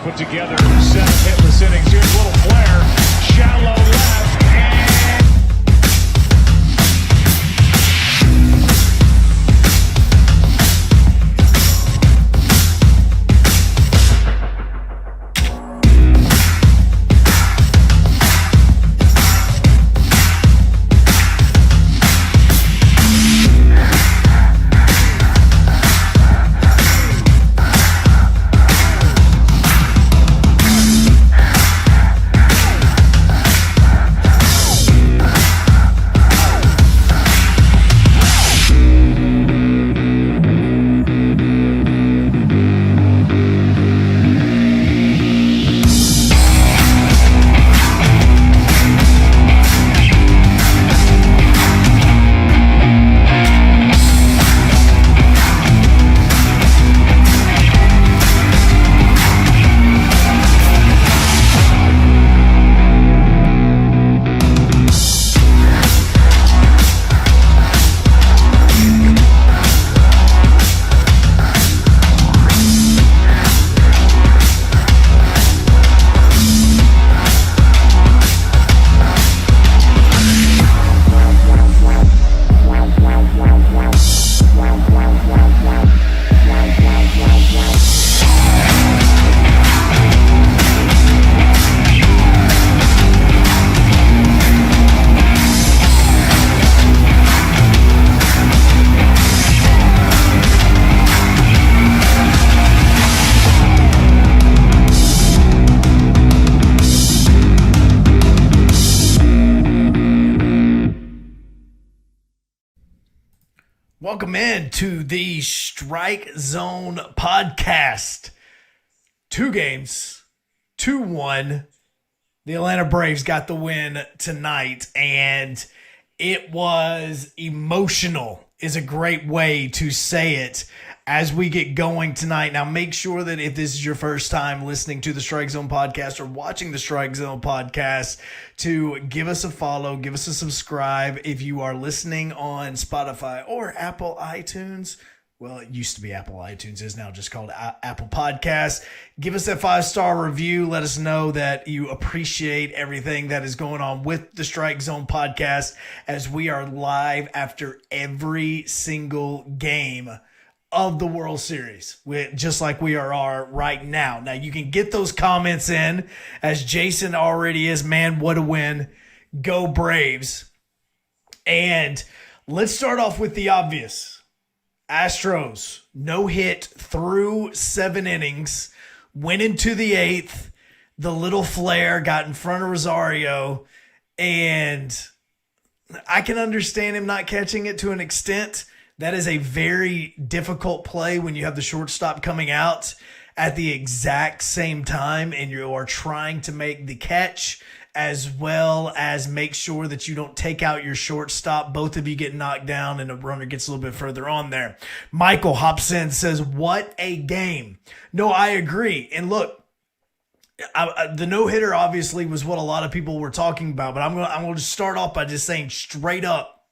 put together 7 hitless innings. Here's a little flare, shallow left, and Welcome in to the Strike Zone podcast. 2 games, 2-1. The Atlanta Braves got the win tonight, and it was emotional, is a great way to say it as we get going tonight. Now, make sure that if this is your first time listening to the Strike Zone podcast or watching the Strike Zone podcast, to give us a follow, give us a subscribe. If you are listening on Spotify or Apple iTunes, well, it used to be Apple iTunes, is now just called Apple Podcasts. Give us that 5-star review. Let us know that you appreciate everything that is going on with the Strike Zone podcast, as we are live after every single game of the World Series, just like we are right now. Now, you can get those comments in, as Jason already is. Man, what a win. Go Braves. And let's start off with the obvious. Astros, no hit through 7 innings, went into the 8th. The little flare got in front of Rosario, and I can understand him not catching it to an extent. That is a very difficult play when you have the shortstop coming out at the exact same time and you are trying to make the catch, as well as make sure that you don't take out your shortstop. Both of you get knocked down and a runner gets a little bit further on there. Michael hops in, says, what a game. No, I agree. And look, the no-hitter obviously was what a lot of people were talking about, but I'm going to start off by just saying straight up,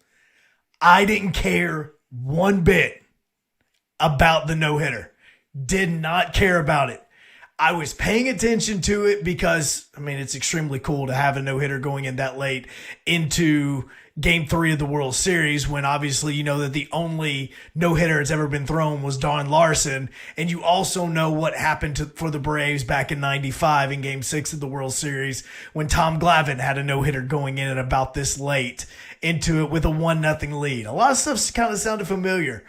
I didn't care one bit about the no-hitter. Did not care about it. I was paying attention to it because, I mean, it's extremely cool to have a no-hitter going in that late into Game 3 of the World Series, when obviously you know that the only no-hitter that's ever been thrown was Don Larson. And you also know what happened for the Braves back in 95 in Game 6 of the World Series, when Tom Glavine had a no-hitter going in at about this late into it with a 1-0 lead. A lot of stuff kind of sounded familiar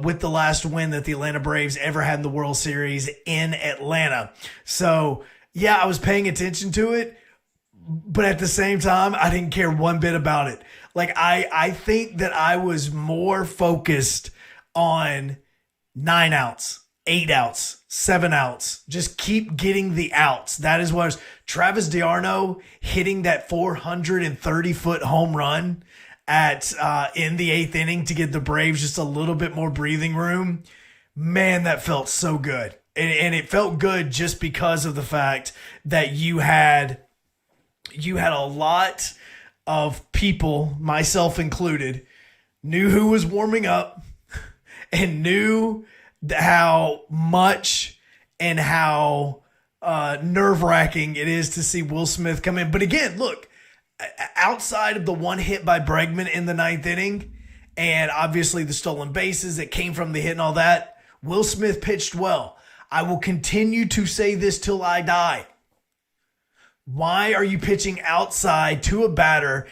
with the last win that the Atlanta Braves ever had in the World Series in Atlanta. So, yeah, I was paying attention to it, but at the same time, I didn't care one bit about it. Like, I think that I was more focused on 9 outs, 8 outs, 7 outs. Just keep getting the outs. That is what Travis d'Arnaud hitting that 430-foot home run at in the 8th inning to get the Braves just a little bit more breathing room. Man, that felt so good. And it felt good just because of the fact that you had a lot of people, myself included, knew who was warming up and knew how much and how nerve-wracking it is to see Will Smith come in. But again, look, outside of the one hit by Bregman in the ninth inning, and obviously the stolen bases that came from the hit and all that, Will Smith pitched well. I will continue to say this till I die. Why are you pitching outside to a batter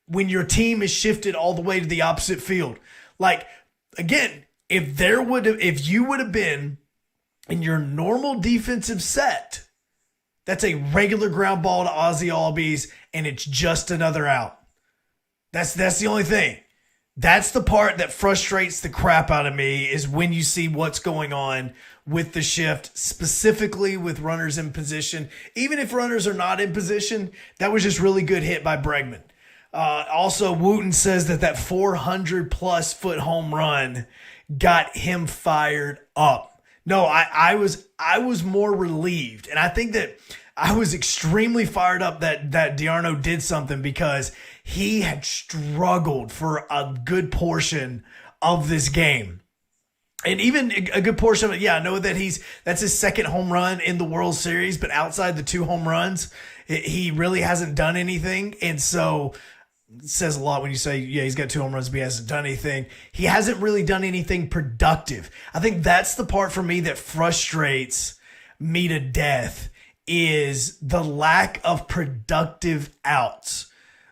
when your team is shifted all the way to the opposite field? Like, again, if you would have been in your normal defensive set, that's a regular ground ball to Ozzie Albies, and it's just another out. That's the only thing. That's the part that frustrates the crap out of me, is when you see what's going on with the shift, specifically with runners in position. Even if runners are not in position, that was just really good hit by Bregman. Also, Wooten says that 400-plus foot home run got him fired up. No, I was more relieved, and I think that I was extremely fired up that D'Arnaud did something, because he had struggled for a good portion of this game. And even a good portion of it, I know that that's his second home run in the World Series, but outside the 2 home runs, he really hasn't done anything. And so it says a lot when you say, he's got 2 home runs, but he hasn't done anything. He hasn't really done anything productive. I think that's the part for me that frustrates me to death, is the lack of productive outs.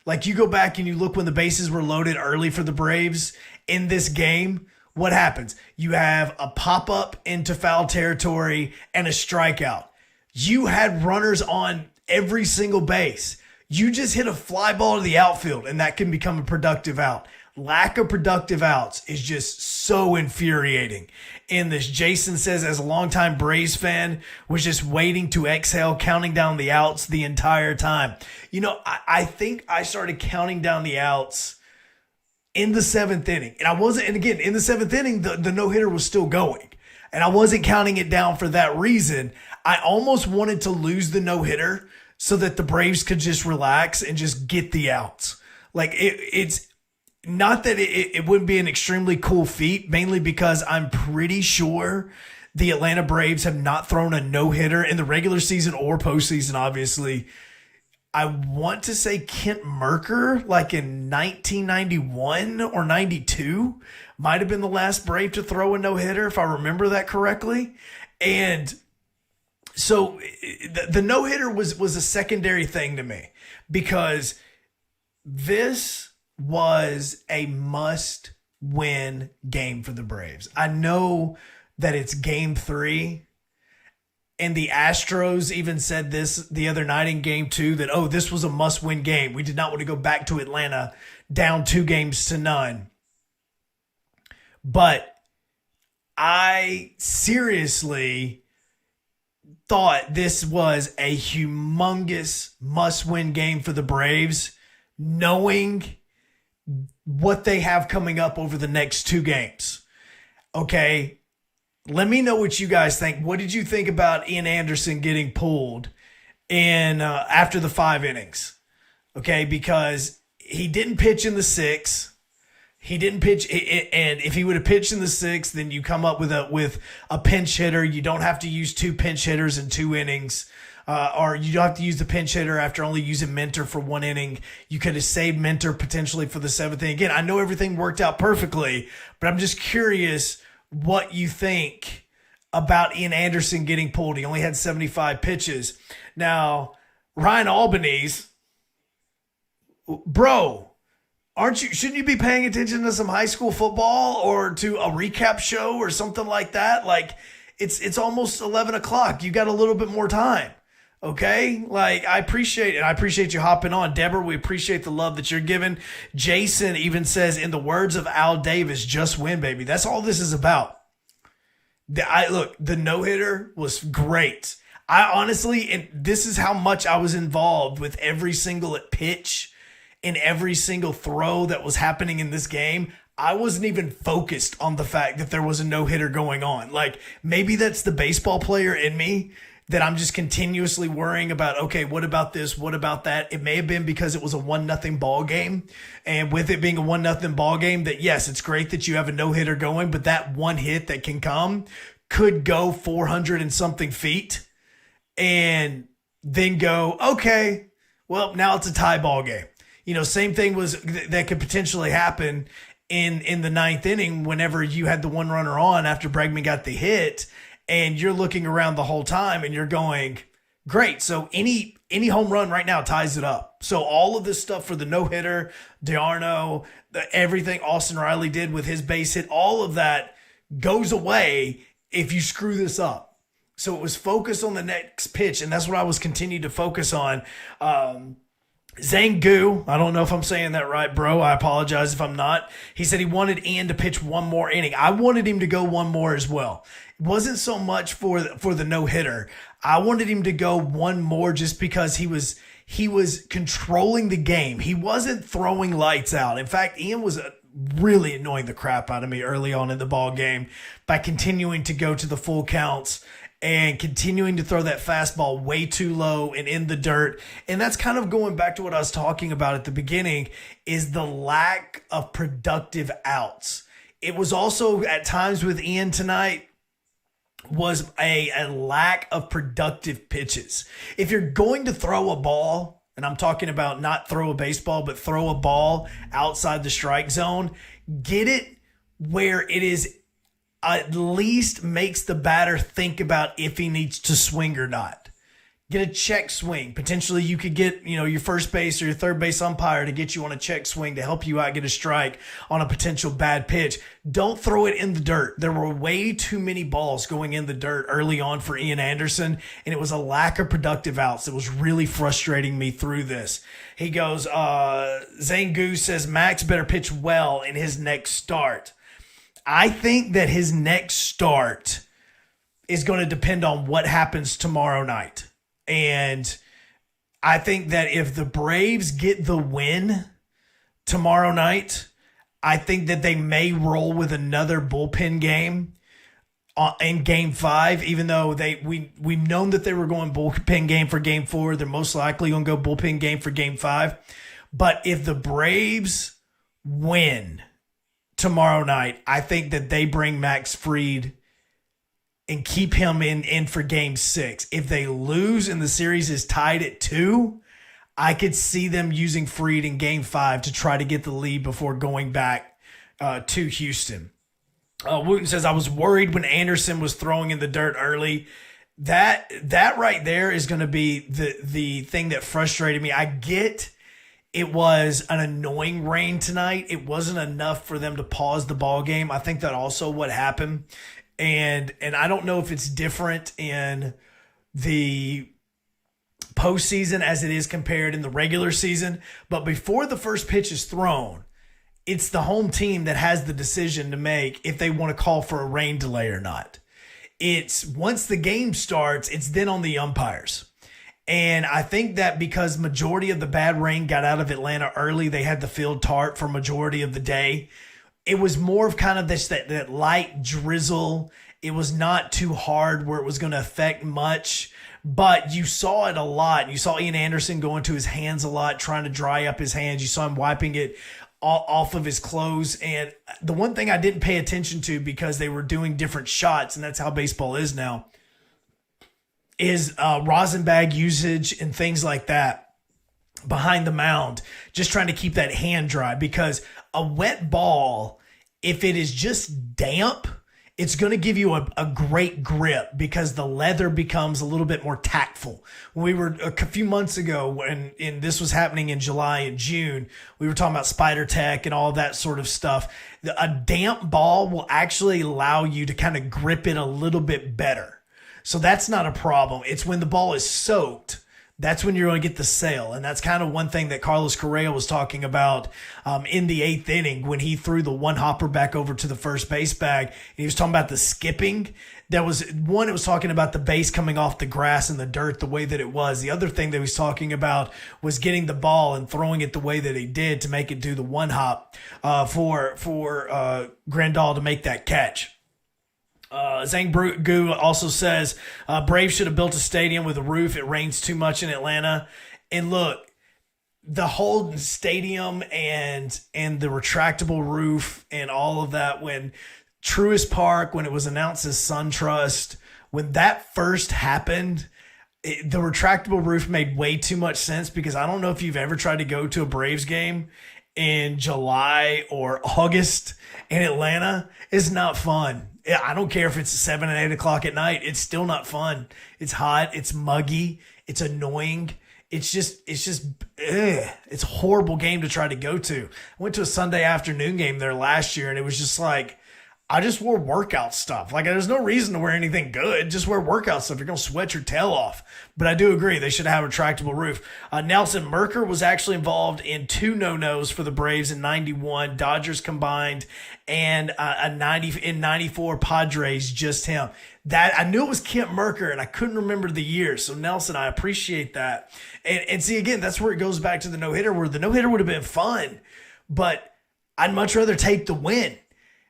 Like, you go back and you look when the bases were loaded early for the Braves in this game, what happens? You have a pop-up into foul territory and a strikeout. You had runners on every single base. You just hit a fly ball to the outfield, and that can become a productive out. Lack of productive outs is just so infuriating in this. Jason says, as a longtime Braves fan, was just waiting to exhale, counting down the outs the entire time. I think I started counting down the outs in the 7th inning. And again, in the 7th inning, the no-hitter was still going. And I wasn't counting it down for that reason. I almost wanted to lose the no-hitter so that the Braves could just relax and just get the outs. Like, it's not that it wouldn't be an extremely cool feat, mainly because I'm pretty sure the Atlanta Braves have not thrown a no-hitter in the regular season or postseason, obviously. I want to say Kent Merker, like in 1991 or 92, might have been the last Brave to throw a no-hitter, if I remember that correctly. And so the no-hitter was a secondary thing to me, because this was a must-win game for the Braves. I know that it's game 3, and the Astros even said this the other night in game 2, that, this was a must-win game. We did not want to go back to Atlanta down 2-0. But I seriously thought this was a humongous must-win game for the Braves, knowing what they have coming up over the next 2 games. Okay, let me know what you guys think. What did you think about Ian Anderson getting pulled in after the 5 innings? Okay, because he didn't pitch in the 6th. He didn't pitch, and if he would have pitched in the 6th, then you come up with a pinch hitter. You don't have to use 2 pinch hitters in 2 innings. Or you don't have to use the pinch hitter after only using Minter for 1 inning. You could have saved Minter potentially for the 7th inning. Again, I know everything worked out perfectly, but I'm just curious what you think about Ian Anderson getting pulled. He only had 75 pitches. Now, Ryan Albanese, bro, shouldn't you be paying attention to some high school football or to a recap show or something like that? Like, it's almost 11 o'clock. You got a little bit more time. Okay, like, I appreciate it. I appreciate you hopping on. Deborah, we appreciate the love that you're giving. Jason even says, in the words of Al Davis, just win, baby. That's all this is about. The no-hitter was great. I honestly, and this is how much I was involved with every single pitch and every single throw that was happening in this game. I wasn't even focused on the fact that there was a no-hitter going on. Like, maybe that's the baseball player in me, that I'm just continuously worrying about, okay, what about this? What about that? It may have been because it was a 1-0 ball game. And with it being a 1-0 ball game, that yes, it's great that you have a no-hitter going, but that one hit that can come could go 400 and something feet. and then go, okay, well, now it's a tie ball game. Same thing that could potentially happen in the ninth inning whenever you had the one runner on after Bregman got the hit, and you're looking around the whole time and you're going, great. So any home run right now ties it up. So all of this stuff for the no-hitter, D'Arno, everything Austin Riley did with his base hit, all of that goes away if you screw this up. So it was focused on the next pitch, and that's what I was continuing to focus on. Zangu, I don't know if I'm saying that right, bro. I apologize if I'm not. He said he wanted Ian to pitch one more inning. I wanted him to go one more as well. It wasn't so much for the no-hitter. I wanted him to go one more just because he was controlling the game. He wasn't throwing lights out. In fact, Ian was really annoying the crap out of me early on in the ball game by continuing to go to the full counts and continuing to throw that fastball way too low and in the dirt. And that's kind of going back to what I was talking about at the beginning, is the lack of productive outs. It was also at times with Ian tonight was a lack of productive pitches. If you're going to throw a ball, and I'm talking about not throw a baseball, but throw a ball outside the strike zone, get it where it is at least makes the batter think about if he needs to swing or not. Get a check swing. Potentially you could get, your first base or your third base umpire to get you on a check swing to help you out get a strike on a potential bad pitch. Don't throw it in the dirt. There were way too many balls going in the dirt early on for Ian Anderson, and it was a lack of productive outs that was really frustrating me through this. He goes, Zangu says Max better pitch well in his next start. I think that his next start is going to depend on what happens tomorrow night. And I think that if the Braves get the win tomorrow night, I think that they may roll with another bullpen game in Game 5, even though we've known that they were going bullpen game for Game 4. They're most likely going to go bullpen game for Game 5. But if the Braves win tomorrow night, I think that they bring Max Fried and keep him in for Game 6. If they lose and the series is tied at 2, I could see them using Fried in Game 5 to try to get the lead before going back to Houston. Wooten says, I was worried when Anderson was throwing in the dirt early. That right there is going to be the thing that frustrated me. I get it was an annoying rain tonight. It wasn't enough for them to pause the ball game. I think that also what happened. And I don't know if it's different in the postseason as it is compared in the regular season. But before the first pitch is thrown, it's the home team that has the decision to make if they want to call for a rain delay or not. It's once the game starts, it's then on the umpires. And I think that because majority of the bad rain got out of Atlanta early, they had the field tart for majority of the day. It was more of kind of that light drizzle. It was not too hard where it was going to affect much, but you saw it a lot. You saw Ian Anderson go into his hands a lot, trying to dry up his hands. You saw him wiping it off of his clothes. And the one thing I didn't pay attention to, because they were doing different shots, and that's how baseball is now, is rosin bag usage and things like that behind the mound, just trying to keep that hand dry, because a wet ball, if it is just damp, it's going to give you a great grip because the leather becomes a little bit more tactful. When we were a few months ago, and this was happening in July and June, we were talking about Spider Tech and all that sort of stuff. A damp ball will actually allow you to kind of grip it a little bit better. So that's not a problem. It's when the ball is soaked, that's when you're going to get the sail. And that's kind of one thing that Carlos Correa was talking about in the 8th inning when he threw the one hopper back over to the first base bag. And he was talking about the skipping. There was one, it was talking about the base coming off the grass and the dirt the way that it was. The other thing that he was talking about was getting the ball and throwing it the way that he did to make it do the one hop for Grandal to make that catch. Zhang Gu also says Braves should have built a stadium with a roof. It rains too much in Atlanta. And look, the whole stadium and the retractable roof and all of that, when Truist Park, when it was announced as SunTrust, when that first happened, the retractable roof made way too much sense because I don't know if you've ever tried to go to a Braves game in July or August in Atlanta. It's not fun. I don't care if it's 7 and 8 o'clock at night. It's still not fun. It's hot. It's muggy. It's annoying. It's a horrible game to try to go to. I went to a Sunday afternoon game there last year, and it was just like, I just wore workout stuff. Like, there's no reason to wear anything good. Just wear workout stuff. You're going to sweat your tail off. But I do agree. They should have a retractable roof. Nelson Merker was actually involved in 2 no-nos for the Braves in 91. Dodgers combined. And in 94, Padres, just him. That I knew it was Kent Merker, and I couldn't remember the year. So, Nelson, I appreciate that. And see, again, that's where it goes back to the no-hitter, where the no-hitter would have been fun. But I'd much rather take the win.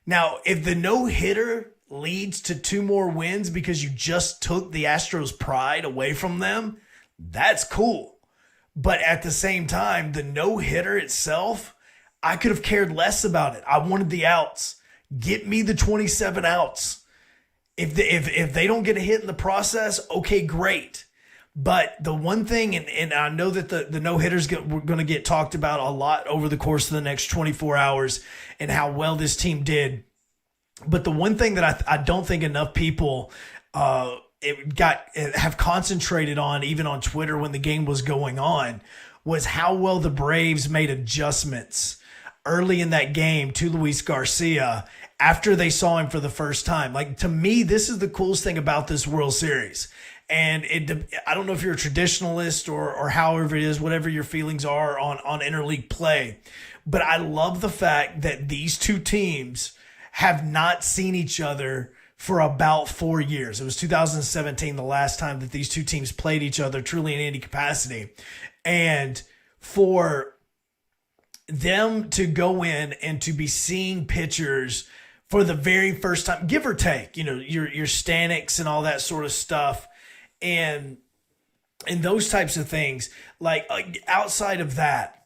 Now, if the no-hitter leads to 2 more wins because you just took the Astros' pride away from them, that's cool. But at the same time, the no-hitter itself, I could have cared less about it. I wanted the outs. Get me the 27 outs. If they don't get a hit in the process, okay, great. But the one thing, and I know that the no-hitters we're going to get talked about a lot over the course of the next 24 hours and how well this team did. But the one thing that I don't think enough people have concentrated on, even on Twitter when the game was going on, was how well the Braves made adjustments early in that game to Luis Garcia after they saw him for the first time. Like, to me, this is the coolest thing about this World Series. And I don't know if you're a traditionalist or however it is, whatever your feelings are on interleague play. But I love the fact that these 2 teams have not seen each other for about 4 years. It was 2017, the last time that these 2 teams played each other truly in any capacity. And for them to go in and to be seeing pitchers for the very first time, give or take, your Staniks and all that sort of stuff, and those types of things, like outside of that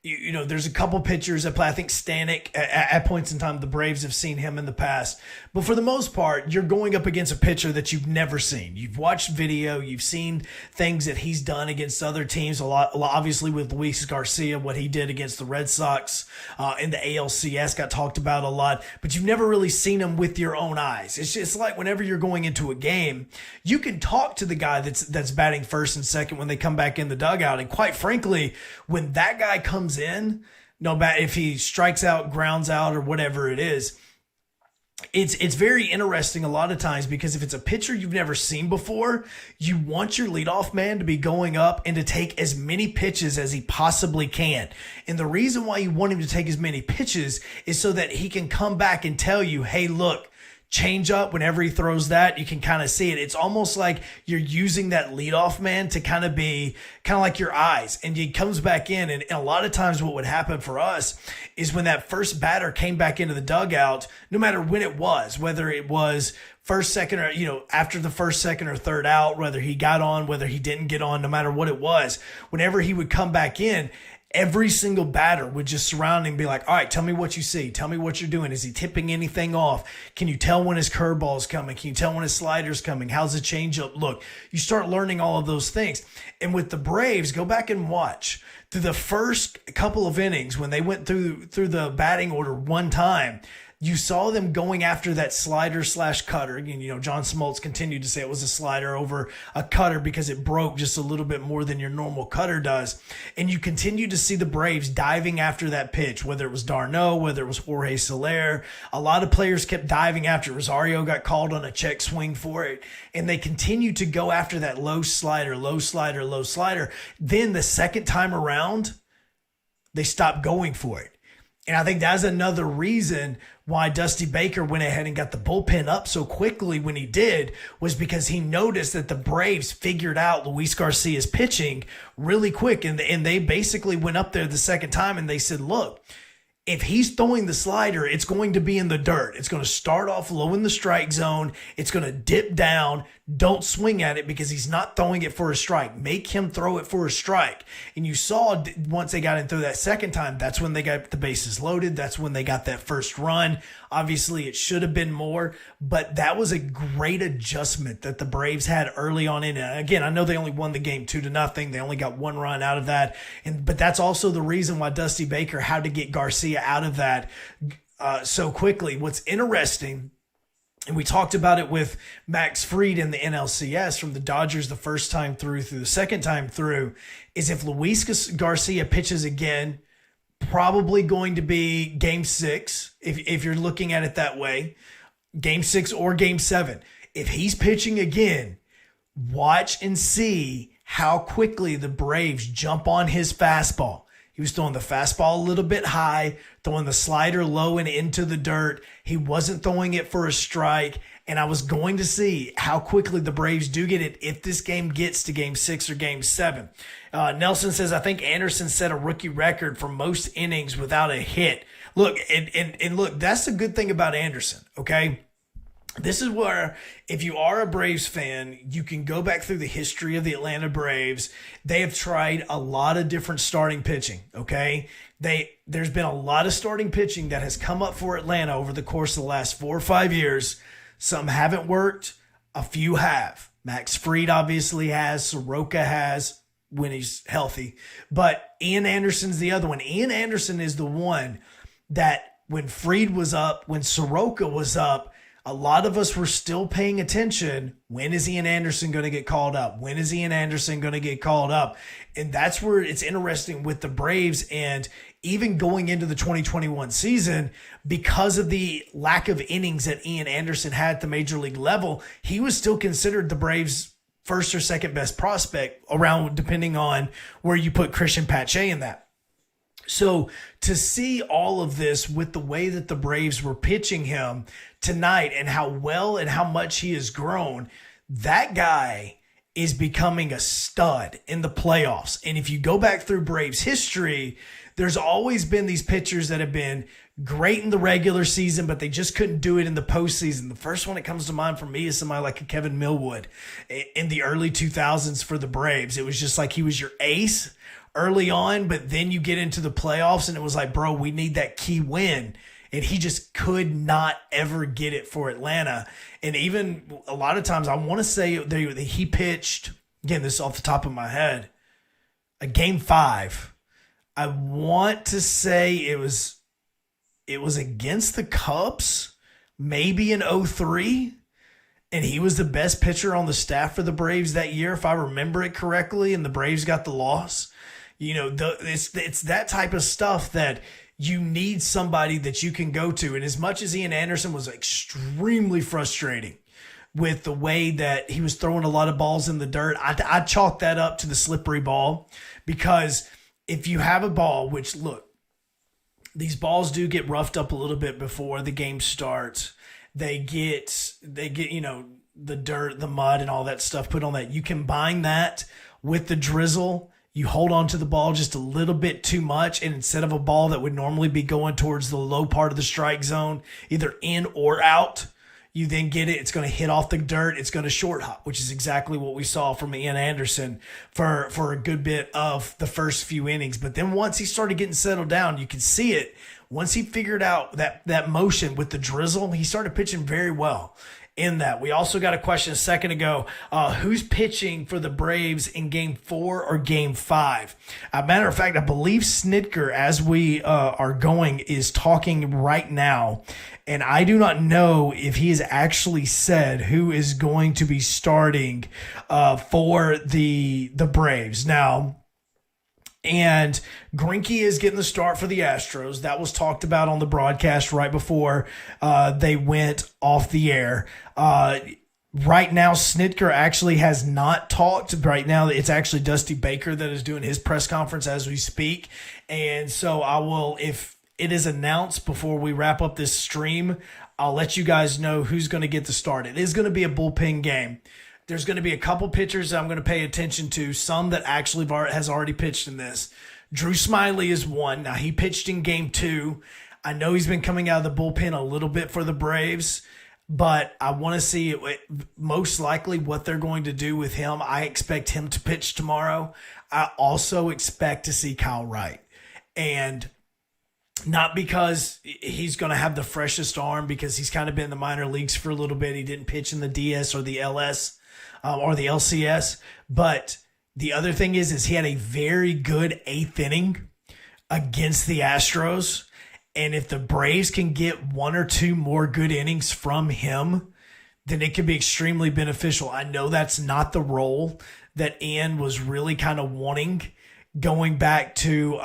there's a couple pitchers that play. I think Stanek at points in time, the Braves have seen him in the past. But for the most part, you're going up against a pitcher that you've never seen. You've watched video. You've seen things that he's done against other teams. A lot obviously with Luis Garcia, what he did against the Red Sox in the ALCS got talked about a lot. But you've never really seen him with your own eyes. It's just like whenever you're going into a game, you can talk to the guy that's batting first and second when they come back in the dugout. And quite frankly, when that guy comes in, no matter if he strikes out, grounds out, or whatever it is, it's very interesting a lot of times, because if it's a pitcher you've never seen before, you want your leadoff man to be going up and to take as many pitches as he possibly can. And the reason why you want him to take as many pitches is so that he can come back and tell you, hey, look, change up. Whenever he throws that, you can kind of see it. It's almost like you're using that leadoff man to kind of be like your eyes. And he comes back in, and a lot of times what would happen for us is when that first batter came back into the dugout, no matter when it was, whether it was first, second, or, after the first, second, or third out, whether he got on, whether he didn't get on, no matter what it was, whenever he would come back in, every single batter would just surround him and be like, all right, tell me what you see. Tell me what you're doing. Is he tipping anything off? Can you tell when his curveball's coming? Can you tell when his slider's coming? How's the changeup look? You start learning all of those things. And with the Braves, go back and watch. Through the first couple of innings, when they went through the batting order one time, you saw them going after that slider / cutter. Again, John Smoltz continued to say it was a slider over a cutter because it broke just a little bit more than your normal cutter does. And you continue to see the Braves diving after that pitch, whether it was d'Arnaud, whether it was Jorge Soler. A lot of players kept diving after it. Rosario got called on a check swing for it. And they continued to go after that low slider, low slider, low slider. Then the second time around, they stopped going for it. And I think that's another reason why Dusty Baker went ahead and got the bullpen up so quickly when he did, was because he noticed that the Braves figured out Luis Garcia's pitching really quick. And they basically went up there the second time and they said, look, if he's throwing the slider, it's going to be in the dirt. It's going to start off low in the strike zone. It's going to dip down. Don't swing at it because he's not throwing it for a strike. Make him throw it for a strike. And you saw once they got in through that second time, that's when they got the bases loaded. That's when they got that first run. Obviously, it should have been more, but that was a great adjustment that the Braves had early on in it. Again, I know they only won the game 2-0. They only got one run out of that, but that's also the reason why Dusty Baker had to get Garcia out of that so quickly. What's interesting, and we talked about it with Max Fried in the NLCS from the Dodgers the first time through the second time through, is if Luis Garcia pitches again, probably going to be game 6, if you're looking at it that way, game 6 or game 7. If he's pitching again, watch and see how quickly the Braves jump on his fastball. He was throwing the fastball a little bit high, throwing the slider low and into the dirt. He wasn't throwing it for a strike. And I was going to see how quickly the Braves do get it if this game gets to game 6 or game 7. Nelson says, I think Anderson set a rookie record for most innings without a hit. Look, and look, that's the good thing about Anderson, okay? This is where, if you are a Braves fan, you can go back through the history of the Atlanta Braves. They have tried a lot of different starting pitching, okay? There's been a lot of starting pitching that has come up for Atlanta over the course of the last 4 or 5 years. Some haven't worked. A few have. Max Fried obviously has. Soroka has when he's healthy. But Ian Anderson's the other one. Ian Anderson is the one that when Fried was up, when Soroka was up, a lot of us were still paying attention. When is Ian Anderson going to get called up? When is Ian Anderson going to get called up? And that's where it's interesting with the Braves, and even going into the 2021 season, because of the lack of innings that Ian Anderson had at the major league level, he was still considered the Braves' first or second best prospect around, depending on where you put Christian Pache in that. So to see all of this with the way that the Braves were pitching him tonight and how well and how much he has grown, that guy is becoming a stud in the playoffs. And if you go back through Braves history, there's always been these pitchers that have been great in the regular season, but they just couldn't do it in the postseason. The first one that comes to mind for me is somebody like a Kevin Millwood in the early 2000s for the Braves. It was just like he was your ace early on, but then you get into the playoffs and it was like, bro, we need that key win. And he just could not ever get it for Atlanta. And even a lot of times I want to say that he pitched, again, this is off the top of my head, a game 5. I want to say it was against the Cubs, maybe in 2003. And he was the best pitcher on the staff for the Braves that year, if I remember it correctly, and the Braves got the loss. You know, it's that type of stuff that you need somebody that you can go to. And as much as Ian Anderson was extremely frustrating with the way that he was throwing a lot of balls in the dirt, I chalk that up to the slippery ball. Because if you have a ball, which, look, these balls do get roughed up a little bit before the game starts. They get, you know, the dirt, the mud, and all that stuff put on that. You combine that with the drizzle. You hold on to the ball just a little bit too much, and instead of a ball that would normally be going towards the low part of the strike zone, either in or out, you then get it. It's going to hit off the dirt. It's going to short hop, which is exactly what we saw from Ian Anderson for a good bit of the first few innings. But then once he started getting settled down, you could see it. Once he figured out that motion with the drizzle, he started pitching very well in that. We also got a question a second ago. Who's pitching for the Braves in game 4 or game 5? Matter of fact, I believe Snitker, as we are going, is talking right now. And I do not know if he has actually said who is going to be starting for the Braves. Now, and Greinke is getting the start for the Astros. That was talked about on the broadcast right before they went off the air. Right now, Snitker actually has not talked. Right now, it's actually Dusty Baker that is doing his press conference as we speak. And so I will, if it is announced before we wrap up this stream, I'll let you guys know who's going to get the start. It is going to be a bullpen game. There's going to be a couple pitchers I'm going to pay attention to, some that actually has already pitched in this. Drew Smyly is one. Now, he pitched in game 2. I know he's been coming out of the bullpen a little bit for the Braves, but I want to see most likely what they're going to do with him. I expect him to pitch tomorrow. I also expect to see Kyle Wright. And Not because he's going to have the freshest arm, because he's kind of been in the minor leagues for a little bit. He didn't pitch in the DS or the LS or the LCS. But the other thing is he had a very good 8th inning against the Astros. And if the Braves can get 1 or 2 more good innings from him, then it can be extremely beneficial. I know that's not the role that Ian was really kind of wanting going back to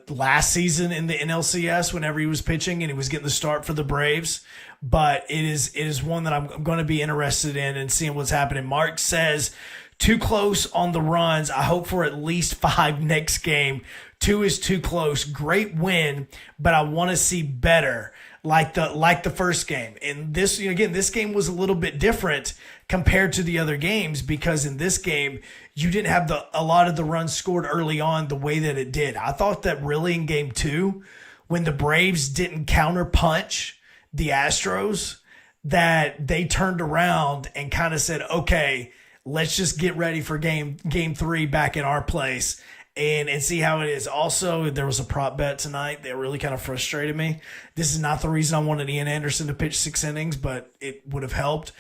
last season in the NLCS whenever he was pitching and he was getting the start for the Braves. But it is one that I'm going to be interested in and seeing what's happening. Mark says, too close on the runs. I hope for at least 5 next game. 2 is too close. Great win, but I want to see better, like the first game. And this, again, this game was a little bit different compared to the other games, because in this game you didn't have a lot of the runs scored early on the way that it did. I thought that really in game 2, when the Braves didn't counter punch the Astros, that they turned around and kind of said, okay, let's just get ready for game 3 back in our place and see how it is. Also, there was a prop bet tonight that really kind of frustrated me. This is not the reason I wanted Ian Anderson to pitch 6 innings, but it would have helped.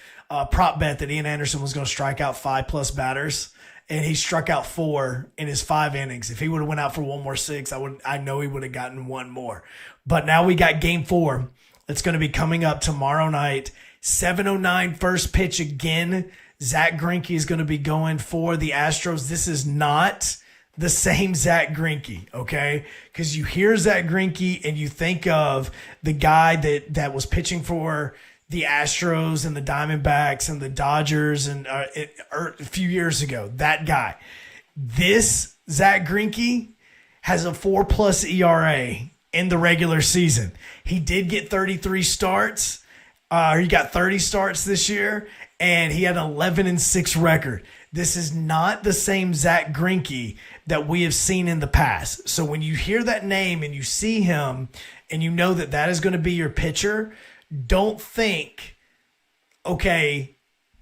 Prop bet that Ian Anderson was going to strike out 5+ batters, and he struck out 4 in his 5 innings. If he would have went out for 1 more 6, I know he would have gotten 1 more. But now we got game 4. That's going to be coming up tomorrow night. 7:09 first pitch again. Zach Greinke is going to be going for the Astros. This is not the same Zach Greinke, okay? Because you hear Zach Greinke and you think of the guy that was pitching for the Astros and the Diamondbacks and the Dodgers and a few years ago. That guy. This Zach Greinke has a 4+ ERA in the regular season. He did get 33 starts. He got 30 starts this year, and he had an 11-6 record. This is not the same Zach Greinke that we have seen in the past. So when you hear that name and you see him and you know that that is going to be your pitcher, don't think, okay,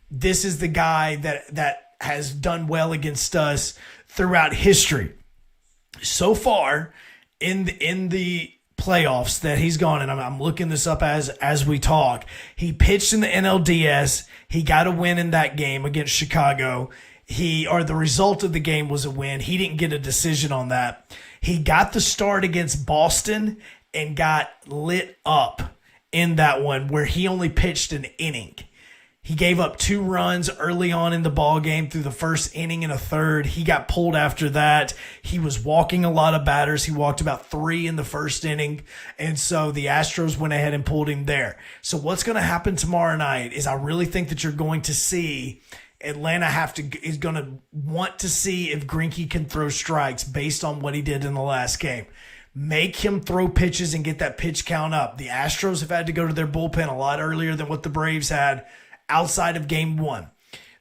this is the guy that has done well against us throughout history. So far in the playoffs that he's gone, and I'm looking this up as we talk, he pitched in the NLDS. He got a win in that game against Chicago. The result of the game was a win. He didn't get a decision on that. He got the start against Boston and got lit up in that one, where he only pitched an inning. He gave up 2 runs early on in the ball game through the first inning and a third. He got pulled after that. He was walking a lot of batters. He walked about 3 in the first inning. And so the Astros went ahead and pulled him there. So what's going to happen tomorrow night is I really think that you're going to see Atlanta is going to want to see if Greinke can throw strikes based on what he did in the last game. Make him throw pitches and get that pitch count up. The Astros have had to go to their bullpen a lot earlier than what the Braves had outside of game 1.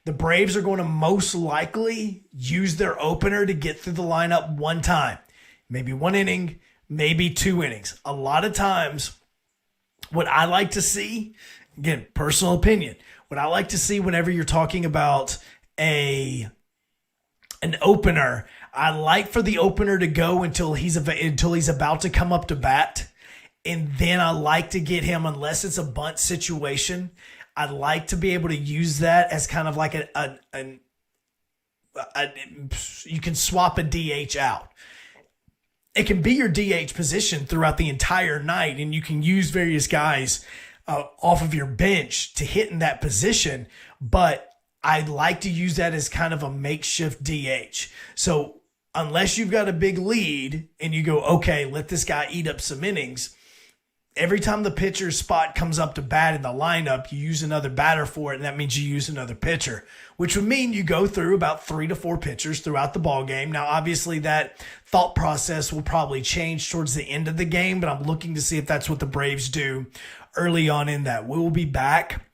The Braves are going to most likely use their opener to get through the lineup 1 time. Maybe 1 inning, maybe 2 innings. A lot of times, what I like to see, again, personal opinion, what I like to see whenever you're talking about an opener, I like for the opener to go until he's about to come up to bat. And then I like to get him, unless it's a bunt situation, I'd like to be able to use that as kind of like you can swap a DH out. It can be your DH position throughout the entire night, and you can use various guys off of your bench to hit in that position, but I'd like to use that as kind of a makeshift DH. So unless you've got a big lead and you go, okay, let this guy eat up some innings, every time the pitcher's spot comes up to bat in the lineup, you use another batter for it, and that means you use another pitcher, which would mean you go through about 3 to 4 pitchers throughout the ball game. Now, obviously, that thought process will probably change towards the end of the game, but I'm looking to see if that's what the Braves do early on in that. We will be back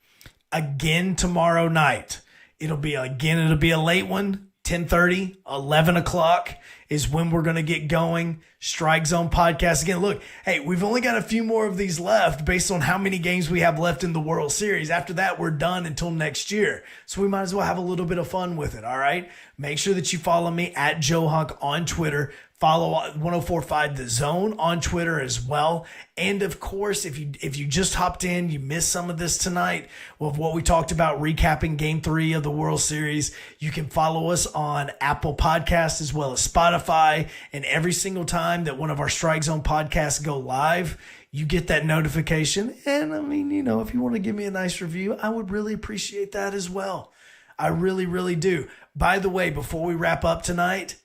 again tomorrow night. It'll be a late one, 10:30, 11 o'clock is when we're going to get going. Strike Zone Podcast. Again, look, hey, we've only got a few more of these left based on how many games we have left in the World Series. After that, we're done until next year. So we might as well have a little bit of fun with it, all right? Make sure that you follow me at Joe Hunk on Twitter. Follow 1045 The Zone on Twitter as well. And of course, if you just hopped in, you missed some of this tonight of what we talked about recapping Game 3 of the World Series, you can follow us on Apple Podcasts as well as Spotify. And every single time that one of our Strike Zone podcasts go live, you get that notification. And I mean, if you want to give me a nice review, I would really appreciate that as well. I really, really do. By the way, before we wrap up tonight,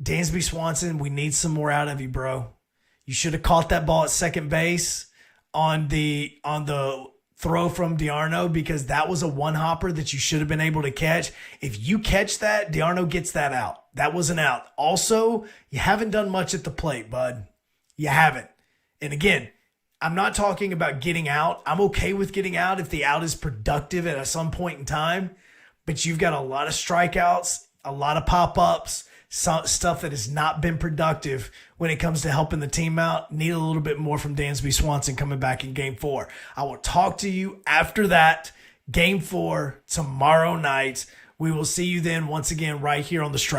Dansby Swanson, we need some more out of you, bro. You should have caught that ball at second base on the throw from D'Arnaud, because that was a one-hopper that you should have been able to catch. If you catch that, D'Arnaud gets that out. That was an out. Also, you haven't done much at the plate, bud. You haven't. And again, I'm not talking about getting out. I'm okay with getting out if the out is productive at some point in time. But you've got a lot of strikeouts, a lot of pop-ups, stuff that has not been productive when it comes to helping the team out. Need a little bit more from Dansby Swanson coming back in Game 4. I will talk to you after that. Game 4 tomorrow night. We will see you then once again right here on the Strike.